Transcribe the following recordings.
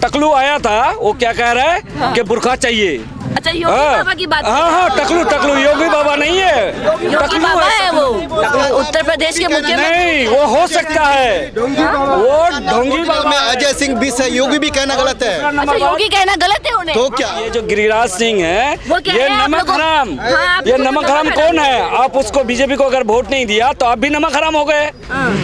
टकलू आया था, वो क्या कह रहा है कि बुर्का चाहिए। अच्छा, योगी बाबा की बात। हाँ, टकलू योगी बाबा नहीं है, योगी बाबा है वो, उत्तर प्रदेश के मुख्यमंत्री। नहीं, वो हो सकता है, वो ढोंगी बाबा। अजय सिंह भी है, योगी भी कहना गलत है। अच्छा, योगी कहना गलत है उन्हें। तो क्या ये जो गिरिराज सिंह है, ये नमक हराम, ये नमक हराम कौन है? आप उसको बीजेपी को अगर वोट नहीं दिया तो आप भी नमक हराम हो गए।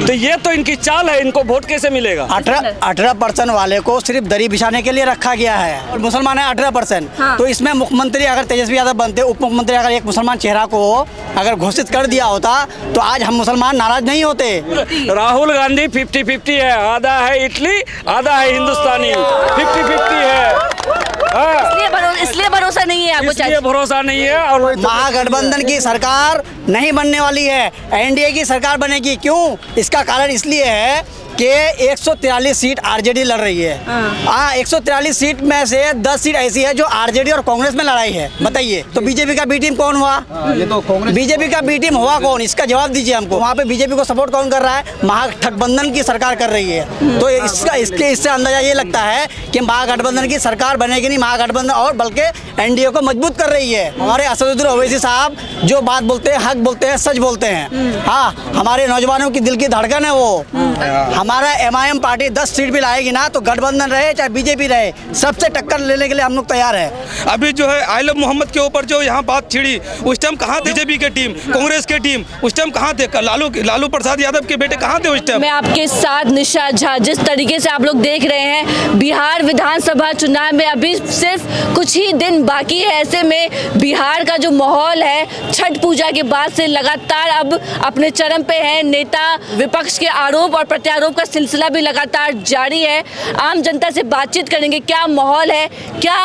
तो ये तो इनकी चाल है, इनको वोट कैसे मिलेगा? 18% वाले को सिर्फ दरी बिछाने के लिए रखा गया है और मुसलमान है 18%। तो इसमें मुख्यमंत्री अगर तेजस्वी यादव बनते, उप मुख्यमंत्री अगर एक मुसलमान चेहरा को अगर घोषित कर दिया होता तो आज हम मुसलमान नाराज नहीं होते। राहुल गांधी 50-50 है, आधा है इटली आधा है हिंदुस्तानी, 50-50 है। इसलिए भरोसा नहीं है आपको? इसलिए भरोसा नहीं है। और महागठबंधन की सरकार नहीं बनने वाली है, एनडीए की सरकार बनेगी। क्यों? इसका कारण इसलिए है कि 143 सीट आरजेडी लड़ रही है। 143 सीट में से 10 सीट ऐसी है जो आरजेडी और कांग्रेस में लड़ाई है। बताइए, तो बीजेपी का बी टीम कौन हुआ? ये तो कांग्रेस। बीजेपी का बी टीम हुआ कौन? इसका जवाब दीजिए हमको। वहाँ पे बीजेपी को सपोर्ट कौन कर रहा है? महागठबंधन की सरकार कर रही है। तो इससे अंदाजा ये लगता है कि महागठबंधन की सरकार बनेगी नहीं, महागठबंधन और बल्कि एनडीए को मजबूत कर रही है। हमारे असदुद्दीन ओवैसी साहब जो बात बोलते हैं, हक बोलते हैं, सच बोलते हैं। हाँ, हमारे नौजवानों की दिल की धड़कन है वो। हमारा एमआईएम पार्टी 10 सीट भी लाएगी ना, तो गठबंधन रहे चाहे बीजेपी रहे, सबसे टक्कर लेने के लिए हम लोग तैयार है। अभी जो है आइलब मोहम्मद के ऊपर जो यहाँ बात छिड़ी, उस टाइम कहाँ थे बीजेपी के टीम, कांग्रेस के टीम उस टाइम कहाँ थे? लालू प्रसाद यादव के बेटे कहाँ थे उस टाइम? मैं आपके साथ निशा झा। जिस तरीके से आप लोग देख रहे हैं, बिहार विधानसभा चुनाव में अभी सिर्फ कुछ ही दिन बाकी है। ऐसे में बिहार का जो माहौल है, छठ पूजा के बाद से लगातार अब अपने चरम पे है। नेता विपक्ष के आरोप और प्रत्यारोप का सिलसिला भी लगातार जारी है। आम जनता से बातचीत करेंगे, क्या माहौल है, क्या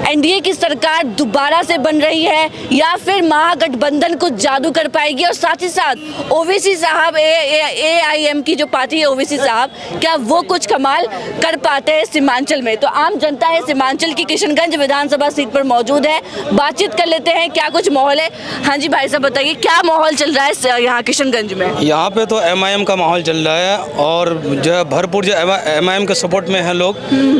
एनडीए की सरकार दोबारा से बन रही है या फिर महागठबंधन कुछ जादू कर पाएगी? और साथ ही साथ ओवैसी साहब, एआईएम की जो पार्टी है ओवैसी साहब, क्या वो कुछ कमाल कर पाते हैं सीमांचल में? तो आम जनता है सीमांचल की किशनगंज विधानसभा सीट पर मौजूद है, बातचीत कर लेते हैं क्या कुछ माहौल है। हाँ जी भाई साहब, बताइए क्या माहौल चल रहा है यहाँ किशनगंज में? यहाँ पे तो एमआईएम का माहौल चल रहा है और जो है भरपूर जो एमआईएम के सपोर्ट में है लोग।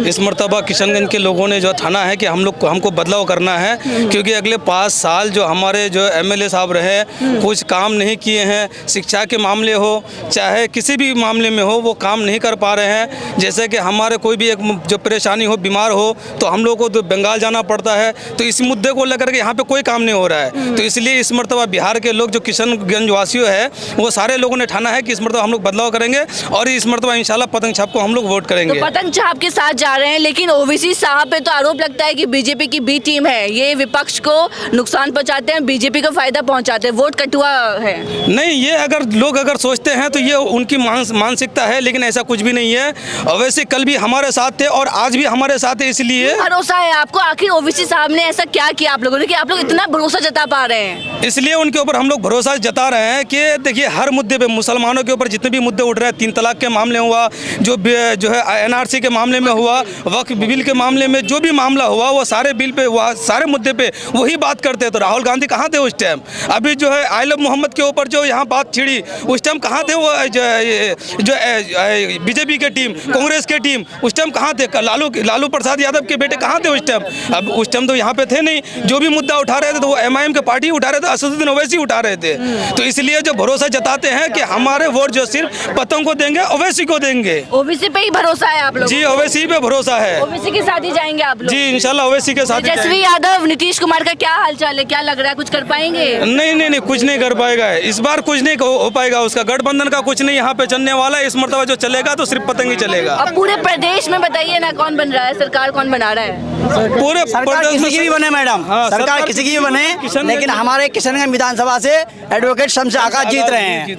इस मर्तबा किशनगंज के लोगों ने जो ठाना है कि हमको बदलाव करना है, क्योंकि अगले 5 साल जो हमारे जो एमएलए साहब रहे कुछ काम नहीं किए हैं। शिक्षा के मामले हो चाहे किसी भी मामले में हो, वो काम नहीं कर पा रहे हैं। जैसे कि हमारे कोई भी एक जो परेशानी हो, बीमार हो, तो हम लोग को तो बंगाल जाना पड़ता है। तो इस मुद्दे को लेकर के यहाँ पे कोई काम नहीं हो रहा है। तो इसलिए इस मर्तबा बिहार के लोग जो किशनगंज वासियों है, वो सारे लोगों ने ठाना है कि इस मर्तबा हम लोग बदलाव करेंगे और इस मर्तबा इंशाल्लाह पतंग छाप को हम लोग वोट करेंगे। तो पतंग छाप के साथ जा रहे हैं, लेकिन ओवैसी साहब पे तो आरोप लगता है कि बीजेपी की बी टीम है, ये विपक्ष को नुकसान पहुंचाते हैं, बीजेपी को फायदा पहुंचाते हैं, वोट कटुआ है। नहीं, ये अगर लोग सोचते हैं तो ये उनकी मानसिकता है, लेकिन ऐसा कुछ भी नहीं है। ओवैसी कल भी हमारे साथ थे और आज भी हमारे साथ है, इसलिए भरोसा है आपको। आखिर ओवैसी साहब ने ऐसा क्या किया आप लोगों ने कि आप लोग इतना भरोसा जता पा रहे हैं? इसलिए उनके ऊपर हम लोग भरोसा जता रहे हैं कि देखिए हर मुद्दे पे, मुसलमानों के ऊपर जितने भी मुद्दे उठ रहे हैं, 3 तलाक के मामले हुआ, जो है एनआरसी के मामले में हुआ, वक्फ बिल के मामले में जो भी मामला हुआ, वो सारे बिल पे, वो सारे मुद्दे पे वही बात करते हैं। तो राहुल गांधी कहाँ थे उस टाइम? अभी जो है आइलब मोहम्मद के ऊपर जो यहाँ बात छिड़ी, उस टाइम कहाँ थे वो जो बीजेपी के टीम, कांग्रेस के टीम उस टाइम कहाँ थे? लालू प्रसाद यादव के बेटे कहाँ थे उस टाइम? अब उस टाइम तो यहाँ पे थे नहीं। जो भी मुद्दा उठा रहे थे तो वो एमआईएम के पार्टी उठा रहे थे, असदुद्दीन ओवैसी उठा रहे थे। तो इसलिए जो भरोसा जताते हैं कि हमारे वोट जो सिर्फ पतंग को देंगे, ओवैसी को देंगे। ओवैसी पे ही भरोसा है आप लोग? जी, ओवैसी पे भरोसा है। ओवैसी के साथ ही जाएंगे आप लोग? जी, इंशाल्लाह ओवैसी के साथ। तेजस्वी यादव, नीतीश कुमार का क्या हालचाल है, क्या लग रहा है, कुछ कर पाएंगे? नहीं, कुछ नहीं कर पाएगा इस बार, कुछ नहीं हो पाएगा। उसका गठबंधन का कुछ नहीं यहाँ पे चलने वाला है। इस मर्तबा जो चलेगा तो सिर्फ पतंग ही चलेगा। अब पूरे प्रदेश में बताइए ना, कौन बन रहा है, सरकार कौन बना रहा है? पूरे सरकार किसी की भी बने मैडम, सरकार किसी की भी बने, लेकिन हमारे किशनगंज विधानसभा से एडवोकेट शम्स आकाश जीत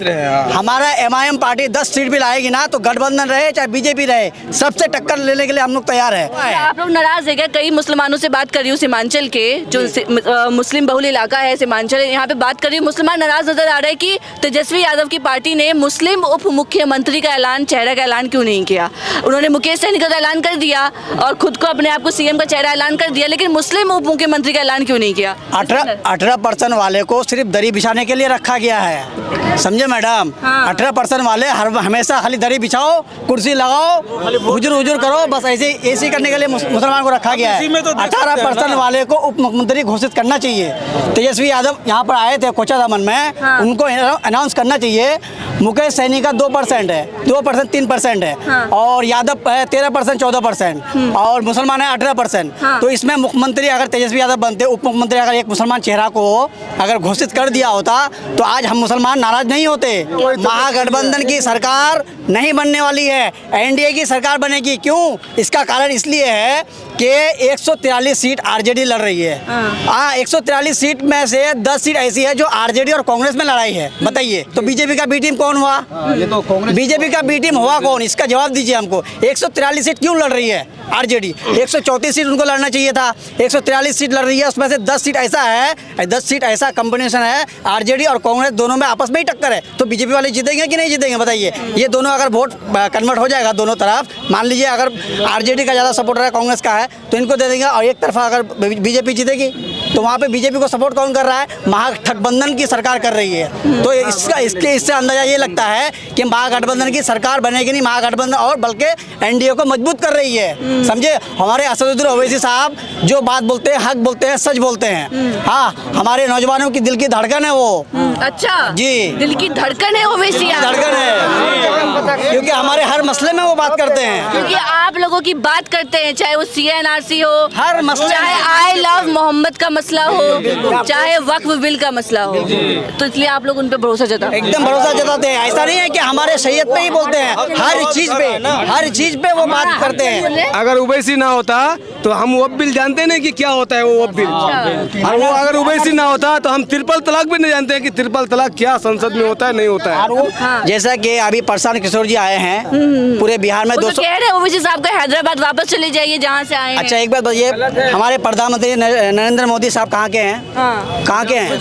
रहे हैं। हमारा एमआईएम पार्टी 10 सीट भी लाएगी ना, तो गठबंधन रहे चाहे बीजेपी रहे, सबसे टक्कर लेने के लिए हम लोग तैयार है। आप लोग नाराज है क्या? कई मुसलमानों से बात कर रही हूँ, सीमांचल के जो मुस्लिम बहुल इलाका है सीमांचल, यहाँ पे बात कर रही हूँ, मुसलमान नाराज नजर आ रहे हैं कि तेजस्वी यादव की पार्टी ने मुस्लिम उप मुख्यमंत्री का ऐलान, चेहरा का ऐलान क्यों नहीं किया? उन्होंने मुकेश सहनी का ऐलान कर दिया और खुद को अपने आप को सीएम का चेहरा ऐलान कर दिया, लेकिन मुस्लिम उप मुख्यमंत्री का ऐलान क्यों नहीं किया? 18% वाले को सिर्फ दरी बिछाने के लिए रखा गया है, समझे मैडम? 18% वाले हमेशा खाली दरी बिछाओ, कुर्सी लगाओ, हुजूर हुजूर करो, बस ऐसे ऐसे करने के लिए मुसलमान को रखा गया है। 18% वाले को उप मुख्यमंत्री घोषित करना चाहिए। तेजस्वी यादव यहाँ पर आए थे कोचाधामन में, उनको अनाउंस करना चाहिए। मुकेश सैनी का 2% है, 2% 3% है, और यादव है 13% 14%, और मुसलमान है 18%। तो इसमें मुख्यमंत्री अगर तेजस्वी यादव बनते, उप मुख्यमंत्री अगर एक मुसलमान चेहरा को अगर घोषित कर दिया होता तो आज हम मुसलमान नाराज नहीं होते। महागठबंधन की सरकार नहीं बनने वाली है, एनडीए की सरकार बनेगी। क्यों? इसका कारण इसलिए है कि 143 सीट आरजेडी लड़ रही है। 143 सीट में से 10 सीट ऐसी है जो आरजेडी और कांग्रेस में लड़ाई है। बताइए, तो बीजेपी का बी टीम कौन हुआ? ये तो कांग्रेस बीजेपी का बी टीम हुआ कौन? इसका जवाब दीजिए हमको। 143 सीट क्यों लड़ रही है आरजेडी? 134 सीट उनको लड़ना चाहिए था, 143 सीट लड़ रही है। उसमें से 10 सीट ऐसा है, 10 सीट ऐसा कॉम्बिनेशन है, आरजेडी और कांग्रेस दोनों में आपस में ही टक्कर है। तो बीजेपी वाले जीतेंगे कि नहीं जीतेंगे? बताइए। ये दोनों अगर वोट कन्वर्ट हो जाएगा दोनों तरफ, मान लीजिए अगर आरजेडी का ज़्यादा सपोर्टर है, कांग्रेस का है, तो इनको दे देंगे, और एक तरफा अगर बीजेपी जीतेगी तो वहाँ पे बीजेपी को सपोर्ट कौन कर रहा है? महागठबंधन की सरकार कर रही है। तो इससे अंदाजा ये लगता है कि महागठबंधन की सरकार बनेगी नहीं, महागठबंधन और बल्कि एनडीए को मजबूत कर रही है। समझे? हमारे असदुद्दीन ओवैसी साहब जो बात बोलते हैं, हक बोलते हैं, सच बोलते हैं। हाँ, हमारे नौजवानों की दिल की धड़कन है वो। अच्छा जी, दिल की धड़कन है ओवैसी, धड़कन है, क्योंकि हमारे हर मसले में वो बात करते हैं। क्योंकि आप लोगों की बात करते हैं, चाहे वो CNRC हो, हर मसले, चाहे आई लव मोहम्मद का मसला हो, चाहे वक्फ बिल का मसला हो, तो इसलिए आप लोग उन पे भरोसा जताते हैं। एकदम भरोसा जताते हैं। ऐसा नहीं है कि हमारे शरीयत पे ही बोलते हैं, हर चीज पे वो बात करते हैं। अगर ओवैसी ना होता तो हम वक्फ बिल जानते नहीं कि क्या होता है वो वक्फ बिल, और वो अगर ओवैसी ना होता तो हम ट्रिपल तलाक भी नहीं जानते हैं कि ट्रिपल तलाक क्या संसद में होता है, नहीं होता है। जैसा कि अभी प्रशांत किशोर जी आए हैं, पूरे बिहार में 200 कह रहे ओवैसी साहब का हैदराबाद वापस चले जाइए जहाँ से आए हैं। अच्छा, एक बात बताइए, हमारे प्रधानमंत्री नरेंद्र मोदी साहब कहाँ के हैं? कहाँ के हैं?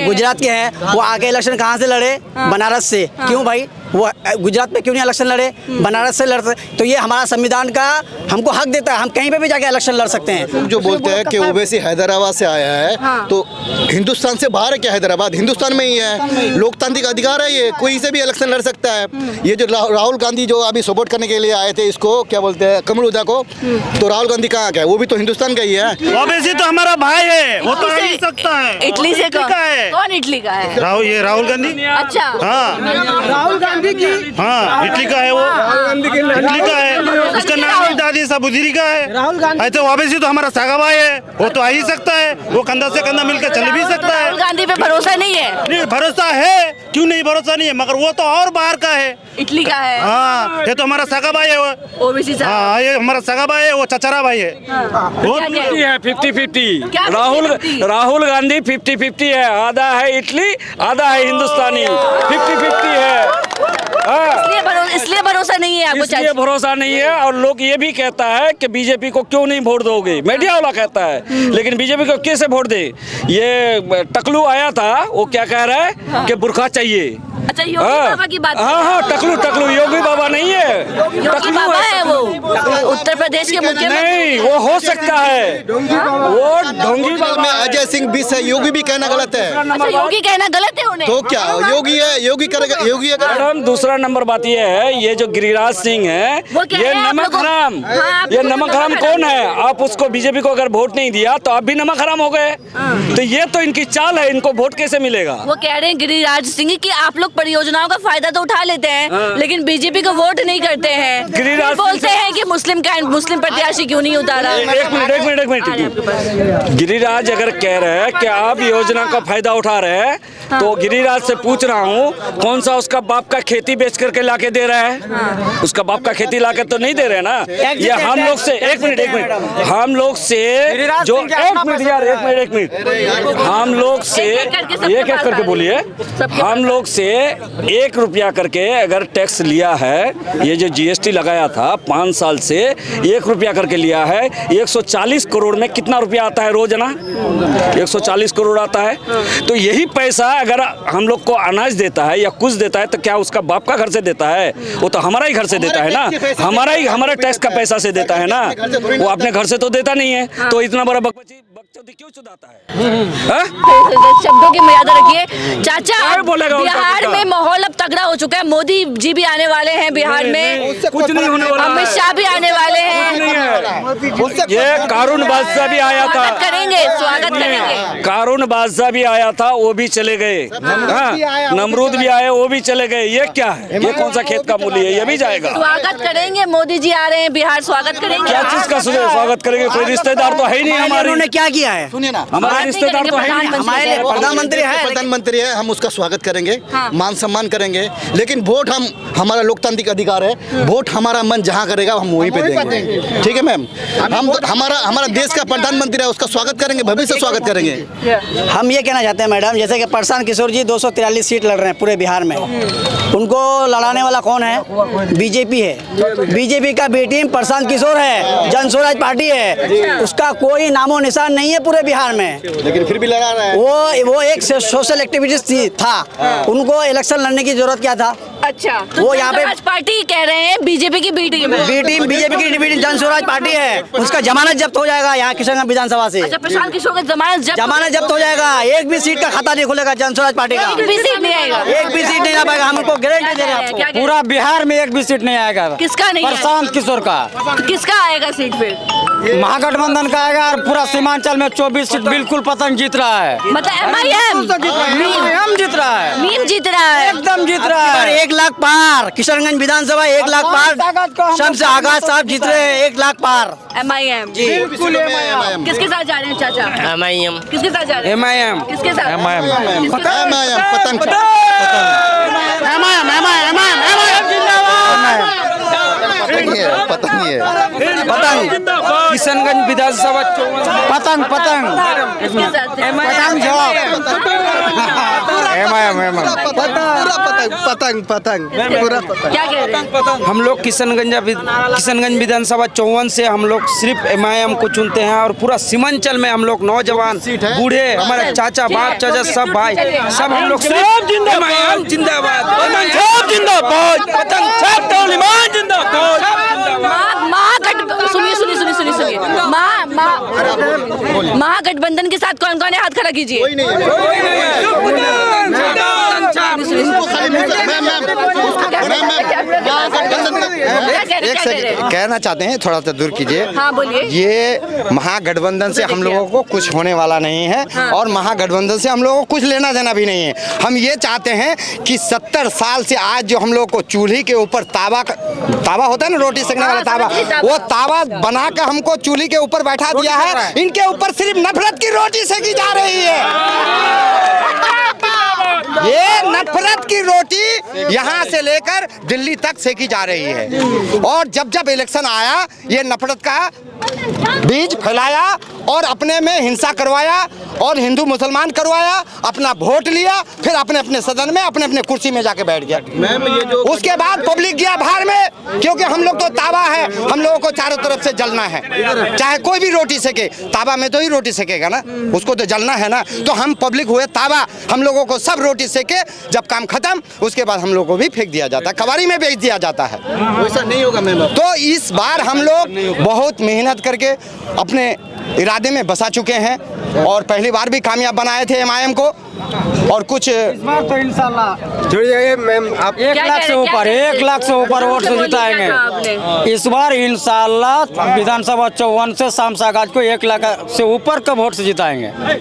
गुजरात के हैं। वो आगे इलेक्शन कहाँ से लड़े? बनारस से। क्यों भाई? वो गुजरात में क्यों नहीं इलेक्शन लड़े? बनारस से लड़ते। तो ये हमारा संविधान का हमको हक देता है, हम कहीं पे भी जाके इलेक्शन लड़ सकते हैं। जो बोलते हैं कि ओवैसी हैदराबाद से आया है, तो हिंदुस्तान से बाहर है क्या? हैदराबाद हिंदुस्तान में ही है, लोकतांत्रिक अधिकार है, ये कोई से भी इलेक्शन लड़ सकता है। ये जो राहुल गांधी जो अभी सपोर्ट करने के लिए आए थे, इसको क्या बोलते हैं, कमल उदा को, तो राहुल गांधी कहाँ का है? वो भी तो हिंदुस्तान का ही है। ओवैसी तो हमारा भाई है, वो तो नहीं सकता है। इटली से का है। कौन इटली का है? राहुल गांधी। अच्छा, राहुल गांधी की, हाँ, इटली का है वो, इटली का है, उसका नाम ही दादी सबुदरी का है। ऐसे ओवैसी तो हमारा सगा भाई है, वो तो आ ही सकता है, वो कंधा से कंधा मिलकर चल भी सकता है। राहुल गांधी पे भरोसा नहीं है? नहीं, भरोसा है, क्यों नहीं भरोसा नहीं है, मगर वो तो और बाहर का है, इटली का है। हाँ, ये तो हमारा सगा भाई है वो, ओवैसी साहब। हाँ, ये हमारा सगा भाई है, वो चचरा भाई है। वो क्या है 50-50। क्या राहुल गांधी 50-50 है, आधा है इटली, आधा है हिंदुस्तानी, 50-50 है। इसलिए भरोसा नहीं है आपको? इसलिए भरोसा नहीं है। और लोग ये भी कहता है कि बीजेपी को क्यों नहीं वोट दोगे, मीडिया वाला कहता है, लेकिन बीजेपी को कैसे वोट दे? ये टकलू आया था, वो क्या कह रहा है कि बुर्का चाहिए। अच्छा, योगी बाबा की बात? हाँ, टकलू योगी बाबा नहीं है, योगी बाबा है वो, उत्तर प्रदेश के मुख्यमंत्री। नहीं, वो हो सकता है, वो ढोंगी में अजय सिंह भी है, योगी भी कहना गलत है। अच्छा, योगी कहना गलत है उन्हें? तो क्या योगी है? योगी करेगा, योगी अगर मैडम, दूसरा नंबर बात ये है, ये जो गिरिराज सिंह है, ये नमक हराम, ये नमक हराम कौन है? आप उसको बीजेपी को अगर वोट नहीं दिया तो आप भी नमक हराम हो गए। तो ये तो इनकी चाल है, इनको वोट कैसे मिलेगा? वो कह रहे हैं गिरिराज सिंह कि आप लोग परियोजनाओं का फायदा तो उठा लेते हैं, लेकिन बीजेपी को वोट नहीं करते हैं। गिरिराज बोलते हैं कि मुस्लिम प्रत्याशी क्यों नहीं उतारा? एक मिनट। गिरिराज अगर कह रहे हैं कि आप योजना का फायदा उठा रहे हैं, तो गिरिराज से पूछ रहा हूँ, कौन सा उसका बाप का खेती बेच करके लाके दे रहा है? उसका बाप का खेती लाके तो नहीं दे रहे ना। ये हम लोग से एक मिनट, हम लोग से जो एक मिनट, हम लोग से एक करके बोलिए, हम लोग से 1 रुपया करके अगर टैक्स लिया है, ये जो GST लगाया था 5 साल से 1 रुपया करके लिया है, 140 करोड़ में कितना रुपया आता है रोजाना? 140 करोड़ आता है। तो यही पैसा अगर हम लोग को अनाज देता है या कुछ देता है, तो क्या उसका बाप का घर से देता है? वो तो हमारा ही घर से देता है ना, हमारा टैक्स का पैसा से देता है ना, वो अपने घर से तो देता नहीं है। तो इतना बड़ा बकचोदी चौधरी क्यों चुदाता है? हाँ? शब्दों की मर्यादा रखिए चाचा। क्या बोलेगा उल्टा बिहार पुल्टा? में माहौल अब तगड़ा हो चुका है, मोदी जी भी आने वाले हैं बिहार में, कुछ नहीं होने वाला अमित शाह भी आने वाले हैं। ये कारून बादशाह भी आया था, स्वागत करेंगे, स्वागत करेंगे। कारून बादशाह भी आया था, वो भी चले गए। हाँ, नमरूद भी आए, वो भी चले गए। ये क्या है? ये कौन सा खेत का मूली है? ये भी जाएगा। स्वागत करेंगे, मोदी जी आ रहे हैं बिहार, स्वागत करेंगे। क्या चीज का स्वागत करेंगे? कोई रिश्तेदार तो है ही नहीं हमारे। उन्होंने क्या किया है? सुनिए ना, हमारे रिश्तेदार तो है ही नहीं। हमारे लिए प्रधानमंत्री है, प्रधानमंत्री है, हम उसका स्वागत करेंगे, हाँ। मान सम्मान करेंगे, लेकिन वोट हम, हमारा लोकतांत्रिक अधिकार है, वोट हमारा मन जहाँ करेगा हम वहीं पे देंगे। ठीक है मैम, हम हमारा देश का प्रधानमंत्री है, उसका स्वागत करेंगे, भव्य से स्वागत करेंगे। हम ये कहना चाहते हैं मैडम, जैसे कि प्रशांत किशोर जी 243 सीट लड़ रहे हैं पूरे बिहार में, उनको लड़ाने वाला कौन है? बीजेपी है। बीजेपी का बी टीम प्रशांत किशोर है, जन स्वराज पार्टी है, उसका कोई नामो निशान नहीं है पूरे बिहार में, लेकिन फिर भी लड़ा रहा है। वो एक सोशल एक्टिविटीज था, उनको इलेक्शन लड़ने की जरूरत क्या था? अच्छा, तो वो यहाँ पे जनता पार्टी कह रहे हैं बीजेपी की बी टीम है। बी टीम बीजेपी की टीम जन स्वराज पार्टी है, उसका जमानत जब्त हो जाएगा यहाँ किशनगंज विधानसभा से। अच्छा, प्रशांत किशोर का जमानत जब्त हो जाएगा, एक भी सीट का खाता नहीं खुलेगा जन स्वराज पार्टी का, एक भी सीट नहीं आएगा, एक भी सीट नहीं आ पाएगा, हम उनको गारंटी दे रहे हैं आपको। क्या कह- पूरा बिहार में एक भी सीट नहीं आएगा। किसका नहीं आएगा? प्रशांत किशोर का, किसका आएगा सीट फिर? महागठबंधन का आएगा और पूरा सीमांचल में 24 सीट बिल्कुल पतंग जीत रहा है। मतलब MIM हम जीत रहा है, मीम जीत रहा है। एकदम जीत रहा और है। 1 लाख पार किशनगंज विधानसभा 1 लाख पार, शम्स आगाज साहब जीत रहे हैं 1 लाख पार। MIM किसके साथ जा रहे हैं चाचा? MIM किसके साथ जा रहे हैं? MIM किसके साथ? MIM पतंग पता नहीं है। पतंग किशनगंज विधानसभा पतंग किसके साथ? पतंग क्या कह रहे हैं? हम लोग किशनगंज विधानसभा 54 से हम लोग सिर्फ MIM को चुनते हैं और पूरा सीमांचल में हम लोग नौजवान बूढ़े हमारे चाचा बाप चाचा सब भाई सब हम लोग सिर्फ MIM जिंदाबाद, पतंग छाप जिंदाबाद, पतंग छाप तौलिमान जिंदाबाद। सुनिए महागठबंधन के साथ कौन कौन है? हाथ खड़ा कीजिए। एक सेकंड कहना चाहते हैं, थोड़ा सा दूर कीजिए। हाँ बोलिए। ये महागठबंधन से हम लोगों को कुछ होने वाला नहीं है, और महागठबंधन से हम लोगों को कुछ लेना देना भी नहीं है। हम ये चाहते हैं कि 70 साल से आज जो हम लोग को चूल्ही के ऊपर तावा होता है ना, रोटी सेकने वाला तावा, वो तावा बना कर हमको चूल्ही के ऊपर बैठा दिया है। इनके ऊपर सिर्फ नफरत की रोटी सेकी जा रही है। ये नफरत की रोटी यहाँ से लेकर दिल्ली तक सेकी जा रही है, और जब जब इलेक्शन आया ये नफरत का बीज फैलाया और अपने में हिंसा करवाया और हिंदू मुसलमान करवाया, अपना वोट लिया, फिर अपने अपने सदन में अपने अपने कुर्सी में जाके बैठ गया। उसके बाद पब्लिक गया बाहर में, क्योंकि हम लोग तो तावा है, हम लोगों को चारों तरफ से जलना है, चाहे कोई भी रोटी सेके, तावा में तो ही रोटी सेकेगा ना, उसको तो जलना है ना। तो हम पब्लिक हुए तावा, हम लोगों को सब रोटी सेके, जब काम खत्म उसके बाद हम लोगों को भी फेंक दिया जाता है, कबाड़ी में बेच दिया जाता है। वैसा नहीं होगा मैम। तो इस बार हम लोग बहुत मेहनत करके अपने इरादे में बसा चुके हैं, और पहली बार भी कामयाब बनाए थे MIM को, और कुछ तो इंशाल्लाह जोड़िए मैम, आप 1 लाख से ऊपर 1 लाख से ऊपर वोट से जिताएंगे इस बार इंशाल्लाह। विधानसभा 54 से शाम सागाज को 1 लाख से ऊपर का वोट से जिताएंगे।